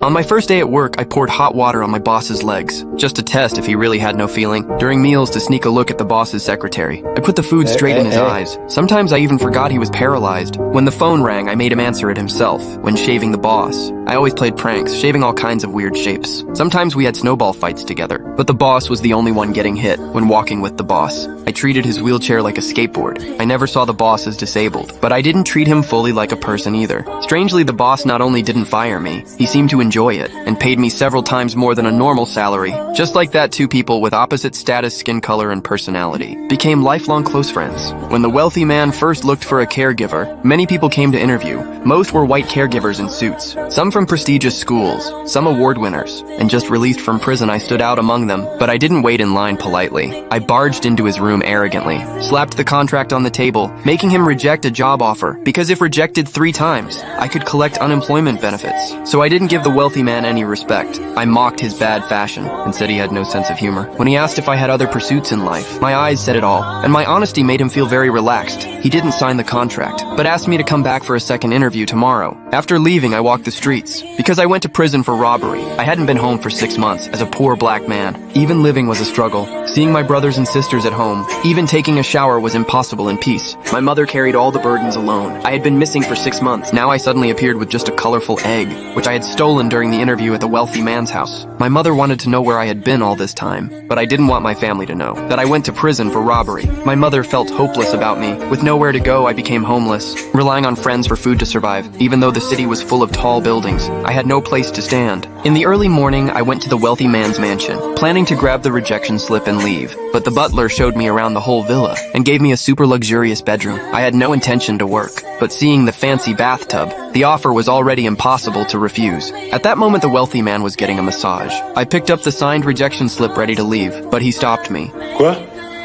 On my first day at work, I poured hot water on my boss's legs, just to test if he really had no feeling. During meals, to sneak a look at the boss's secretary. I put the food straight in his eyes. Sometimes I even forgot he was paralyzed. When the phone rang, I made him answer it himself. When shaving the boss, I always played pranks, shaving all kinds of weird shapes. Sometimes we had snowball fights together, but the boss was the only one getting hit when walking with the boss. I treated his wheelchair like a skateboard. I never saw the boss as disabled, but I didn't treat him fully like a person either. Strangely, the boss not only didn't fire me, he seemed to enjoy it, and paid me several times more than a normal salary. Just like that, two people with opposite status, skin color, and personality became lifelong close friends. When the wealthy man first looked for a caregiver, many people came to interview. Most were white caregivers in suits, some from prestigious schools, some award winners, and just released from prison. I stood out among them, but I didn't wait in line politely. I barged into his room arrogantly, slapped the contract on the table, making him reject a job offer, because if rejected 3 times, I could collect unemployment benefits. So I didn't give the wealthy man any respect. I mocked his bad fashion and said he had no sense of humor. When he asked if I had other pursuits in life, my eyes said it all, and my honesty made him feel very relaxed. He didn't sign the contract, but asked me to come back for a second interview tomorrow. After leaving, I walked the streets, because I went to prison for robbery. I hadn't been home for 6 months as a poor black man. Even living was a struggle. Seeing my brothers and sisters at home, even taking a shower was impossible in peace. My mother carried all the burdens alone. I had been missing for 6 months. Now I suddenly appeared with just a colorful egg, which I had stolen during the interview at the wealthy man's house. My mother wanted to know where I had been all this time, but I didn't want my family to know that I went to prison for robbery. My mother felt hopeless about me. With nowhere to go, I became homeless, relying on friends for food to survive. Even though the city was full of tall buildings, I had no place to stand. In the early morning, I went to the wealthy man's mansion, planning to grab the rejection slip and leave, but the butler showed me around the whole villa and gave me a super luxurious bedroom. I had no intention to work, but seeing the fancy bathtub, the offer was already impossible to refuse. At that moment, the wealthy man was getting a massage. I picked up the signed rejection slip ready to leave, but he stopped me. Quoi?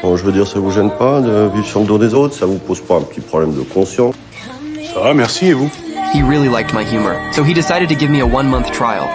Bon, je veux dire, ça vous gêne pas de vivre sur le dos des autres? Ça vous pose pas un petit problème de conscience? Ça va, merci, et vous? He really liked my humor, so he decided to give me a 1-month trial.